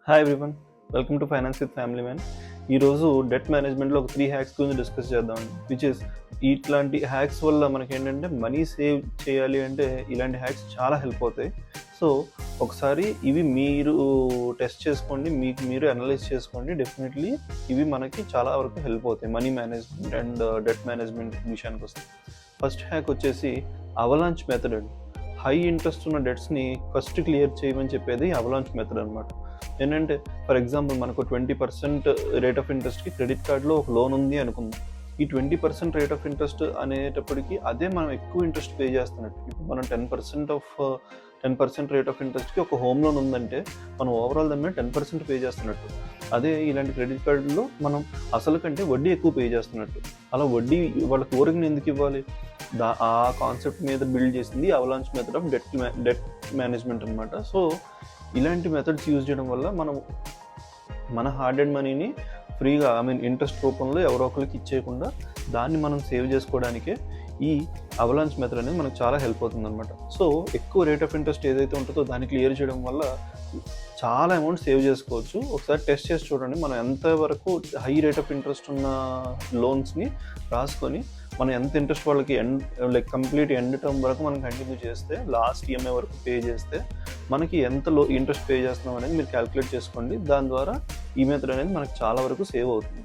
Hi everyone, welcome to finance with family man. ఈరోజు debt మేనేజ్మెంట్లో ఒక 3 హ్యాక్స్ గురించి డిస్కస్ చేద్దామండి. విచ్ ఇస్ ఇట్లాంటి హ్యాక్స్ వల్ల మనకి ఏంటంటే మనీ సేవ్ చేయాలి అంటే ఇలాంటి హ్యాక్స్ చాలా హెల్ప్ అవుతాయి. సో ఒకసారి ఇవి మీరు టెస్ట్ చేసుకోండి, మీకు మీరు అనలైజ్ చేసుకోండి. డెఫినెట్లీ ఇవి మనకి చాలా వరకు హెల్ప్ అవుతాయి money management and debt management విషయానికి వస్తే. ఫస్ట్ హ్యాక్ వచ్చేసి అవలాంచ్ మెథడ్ అండి. హై ఇంట్రెస్ట్ ఉన్న డెట్స్ని ఫస్ట్ క్లియర్ చేయమని చెప్పేది అవలాంచ్ మెథడ్ అనమాట. ఏంటంటే ఫర్ ఎగ్జాంపుల్ మనకు 20% రేట్ ఆఫ్ ఇంట్రెస్ట్కి క్రెడిట్ కార్డులో ఒక లోన్ ఉంది అనుకుందాం. ఈ 20% రేట్ ఆఫ్ ఇంట్రెస్ట్ అనేటప్పటికి అదే మనం ఎక్కువ ఇంట్రెస్ట్ పే చేస్తున్నట్టు. ఇప్పుడు మనం 10% రేట్ ఆఫ్ ఇంట్రెస్ట్కి ఒక హోమ్ లోన్ ఉందంటే మనం ఓవరాల్ దాని మీద 10% పే చేస్తున్నట్టు. అదే ఇలాంటి క్రెడిట్ కార్డులో మనం అసలు కంటే వడ్డీ ఎక్కువ పే చేస్తున్నట్టు. అలా వడ్డీ వాళ్ళకి ఊరికి ఎందుకు ఇవ్వాలి? ఆ కాన్సెప్ట్ మీద బిల్డ్ చేసింది avalanche method of debt management అనమాట. సో ఇలాంటి మెథడ్స్ యూజ్ చేయడం వల్ల మనం మన హార్డ్ అండ్ మనీని ఫ్రీగా ఇంట్రెస్ట్ రూపంలో ఎవరో ఒకరికి ఇచ్చేయకుండా దాన్ని మనం సేవ్ చేసుకోవడానికే ఈ అవలాంచ్ మెథడ్ అనేది మనకు చాలా హెల్ప్ అవుతుంది అనమాట. సో ఎక్కువ రేట్ ఆఫ్ ఇంట్రెస్ట్ ఏదైతే ఉంటుందో దాన్ని క్లియర్ చేయడం వల్ల చాలా అమౌంట్ సేవ్ చేసుకోవచ్చు. ఒకసారి టెస్ట్ చేసి చూడండి. మనం ఎంతవరకు హై రేట్ ఆఫ్ ఇంట్రెస్ట్ ఉన్న లోన్స్ని రాసుకొని మనం ఎంత ఇంట్రెస్ట్ వాళ్ళకి కంప్లీట్ ఎండ్ టర్మ్ వరకు మనం కంటిన్యూ చేస్తే, లాస్ట్ ఈఎంఐ వరకు పే చేస్తే మనకి ఎంత ఇంట్రెస్ట్ పే చేస్తున్నాం అనేది మీరు క్యాలిక్యులేట్ చేసుకోండి. దాని ద్వారా ఈ మెథడ్ అనేది మనకు చాలా వరకు సేవ్ అవుతుంది.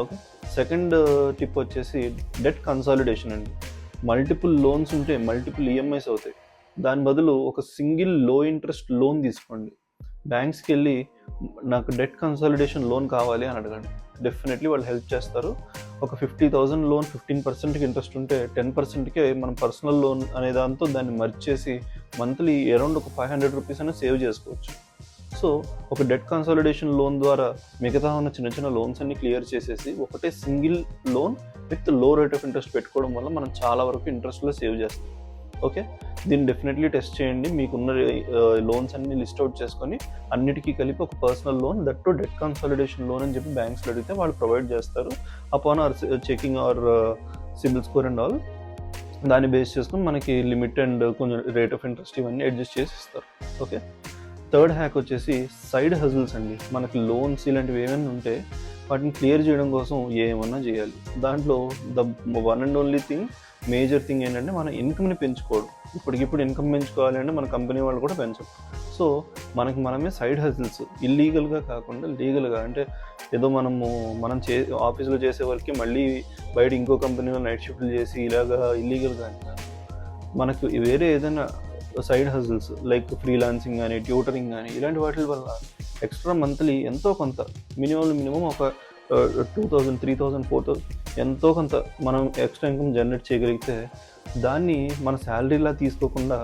ఓకే, సెకండ్ టిప్ వచ్చేసి డెట్ కన్సాలిడేషన్ అండి. మల్టిపుల్ లోన్స్ ఉంటే మల్టిపుల్ ఈఎంఐస్ అవుతాయి. దాని బదులు ఒక సింగిల్ లో ఇంట్రెస్ట్ లోన్ తీసుకోండి. బ్యాంక్స్కి వెళ్ళి నాకు డెట్ కన్సాలిడేషన్ లోన్ కావాలి అని అడగండి. డెఫినెట్లీ వాళ్ళు హెల్ప్ చేస్తారు. ఒక 50,000 లోన్ 15%కి ఇంట్రెస్ట్ ఉంటే 10%కే మనం పర్సనల్ లోన్ అనే దాంతో దాన్ని మర్జ్ చేసి మంత్లీ అరౌండ్ ఒక 500 రూపీస్ అనేది సేవ్ చేసుకోవచ్చు. సో ఒక డెట్ కన్సాలిడేషన్ లోన్ ద్వారా మిగతా ఉన్న చిన్న చిన్న లోన్స్ అన్ని క్లియర్ చేసేసి ఒకటే సింగిల్ లోన్ విత్ లో రేట్ ఆఫ్ ఇంట్రెస్ట్ పెట్టుకోవడం వల్ల మనం చాలా వరకు ఇంట్రెస్ట్లో సేవ్ చేస్తాం. ఓకే, దీన్ని డెఫినెట్లీ టెస్ట్ చేయండి. మీకున్న లోన్స్ అన్ని లిస్ట్ అవుట్ చేసుకొని అన్నిటికీ కలిపి ఒక personal loan, that too debt consolidation loan అని చెప్పి బ్యాంక్స్లో అడిగితే వాళ్ళు ప్రొవైడ్ చేస్తారు. Upon our checking our CIBIL score and all, దాన్ని బేస్ చేసుకుని మనకి లిమిట్ అండ్ కొంచెం రేట్ ఆఫ్ ఇంట్రెస్ట్ ఇవన్నీ అడ్జస్ట్ చేసి ఇస్తారు. ఓకే, థర్డ్ హ్యాక్ వచ్చేసి సైడ్ హజిల్స్ అండి. మనకి లోన్స్ ఇలాంటివి ఏమైనా ఉంటే వాటిని క్లియర్ చేయడం కోసం ఏమన్నా చేయాలి. దాంట్లో the one and only thing, major thing ఏంటంటే మన ఇన్కమ్ని పెంచుకోవడం. ఇప్పటికిప్పుడు ఇన్కమ్ పెంచుకోవాలి అంటే మన కంపెనీ వాళ్ళు కూడా పెంచరు. సో మనమే సైడ్ హజిల్స్ ఇల్లీగల్గా కాకుండా లీగల్గా, అంటే ఏదో మనం ఆఫీస్లో చేసే వరకు మళ్ళీ బయట ఇంకో కంపెనీలో నైట్ షిఫ్ట్లు చేసి ఇలాగా ఇల్లీగల్గా మనకు వేరే ఏదైనా సైడ్ హజిల్స్ లైక్ ఫ్రీలాన్సింగ్ కానీ, ట్యూటరింగ్ కానీ, ఇలాంటి వాటి వల్ల ఎక్స్ట్రా మంత్లీ ఎంతో కొంత మినిమం ఒక 2,000, 3,000, 4,000 ఎంతో కొంత మనం ఎక్స్ట్రా ఇన్కమ్ జనరేట్ చేయగలిగితే దాన్ని మన శాలరీలా తీసుకోకుండా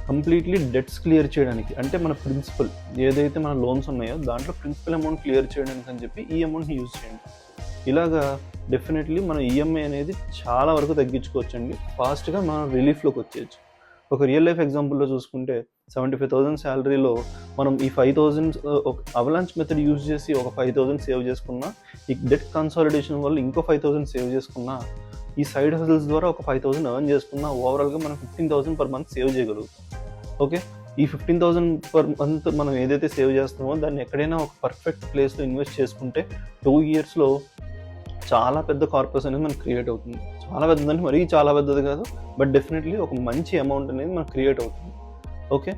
కంప్లీట్లీ డెట్స్ క్లియర్ చేయడానికి, అంటే మన ప్రిన్సిపల్ ఏదైతే మన లోన్స్ ఉన్నాయో దాంట్లో ప్రిన్సిపల్ అమౌంట్ క్లియర్ చేయడానికి అని చెప్పి ఈ అమౌంట్ని యూజ్ చేయండి. ఇలాగా డెఫినెట్లీ మన ఈఎంఐ అనేది చాలా వరకు తగ్గించుకోవచ్చండి. ఫాస్ట్గా మనం రిలీఫ్లోకి వచ్చేయచ్చు. ఒక రియల్ లైఫ్ ఎగ్జాంపుల్లో చూసుకుంటే 75,000 శాలరీలో మనం ఈ 5,000 అవలాంచ్ మెథడ్ యూజ్ చేసి ఒక 5,000 సేవ్ చేసుకున్నా, ఈ డెట్ కన్సాలిడేషన్ వల్ల ఇంకో 5,000 సేవ్ చేసుకున్నా, ఈ సైడ్ హజిల్స్ ద్వారా ఒక 5,000 ఎర్న్ చేసుకున్నా, ఓవరాల్గా మనం 15,000 పర్ మంత్ సేవ్ చేయగలుగుతాం. ఓకే, ఈ 15,000 పర్ మంత్ మనం ఏదైతే సేవ్ చేస్తామో దాన్ని ఎక్కడైనా ఒక పర్ఫెక్ట్ ప్లేస్లో ఇన్వెస్ట్ చేసుకుంటే 2 yearsలో చాలా పెద్ద కార్పస్ అనేది మనకు క్రియేట్ అవుతుంది. చాలా పెద్దదంటే మరీ చాలా పెద్దది కాదు, బట్ డెఫినెట్లీ ఒక మంచి అమౌంట్ అనేది మనకు క్రియేట్ అవుతుంది. ఓకే,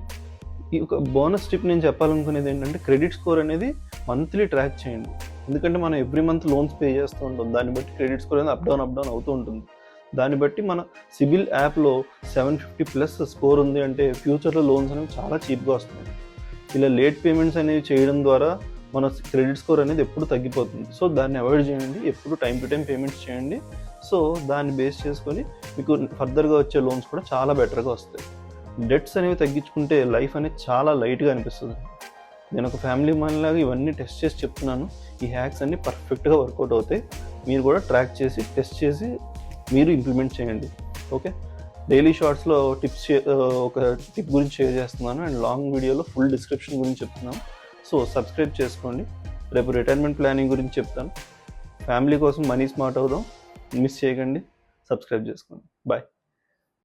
ఈ ఒక బోనస్ టిప్ నేను చెప్పాలనుకునేది ఏంటంటే క్రెడిట్ స్కోర్ అనేది మంత్లీ ట్రాక్ చేయండి. ఎందుకంటే మనం ఎవ్రీ మంత్ లోన్స్ పే చేస్తూ ఉంటాం. దాన్ని బట్టి క్రెడిట్ స్కోర్ అనేది అప్ డౌన్ అవుతూ ఉంటుంది. దాన్ని బట్టి మన సిబిల్ యాప్లో 750+ స్కోర్ ఉంది అంటే ఫ్యూచర్లో లోన్స్ అనేవి చాలా చీప్గా వస్తున్నాయి. ఇలా లేట్ పేమెంట్స్ అనేవి చేయడం ద్వారా మన క్రెడిట్ స్కోర్ అనేది ఎప్పుడు తగ్గిపోతుంది. సో దాన్ని అవాయిడ్ చేయండి. ఎప్పుడు టైం టు టైం పేమెంట్స్ చేయండి. సో దాన్ని బేస్ చేసుకొని మీకు ఫర్దర్గా వచ్చే లోన్స్ కూడా చాలా బెటర్గా వస్తాయి. డెట్స్ అనేవి తగ్గించుకుంటే లైఫ్ అనేది చాలా లైట్గా అనిపిస్తుంది. నేను ఒక ఫ్యామిలీ మ్యాన్ లాగా ఇవన్నీ టెస్ట్ చేసి చెప్తున్నాను. ఈ హ్యాక్స్ అన్నీ పర్ఫెక్ట్గా వర్కౌట్ అవుతాయి. మీరు కూడా ట్రాక్ చేసి టెస్ట్ చేసి మీరు ఇంప్లిమెంట్ చేయండి. ఓకే, డైలీ షార్ట్స్లో ఒక టిప్ గురించి షేర్ చేస్తున్నాను అండ్ లాంగ్ వీడియోలో ఫుల్ డిస్క్రిప్షన్ గురించి చెప్తున్నాను. సో సబ్స్క్రైబ్ చేసుకోండి. రేపు రిటైర్మెంట్ ప్లానింగ్ గురించి చెప్తాను. ఫ్యామిలీ కోసం మనీ స్మార్ట్ అవుదాం. మిస్ చేయకండి. సబ్స్క్రైబ్ చేసుకోండి. బాయ్.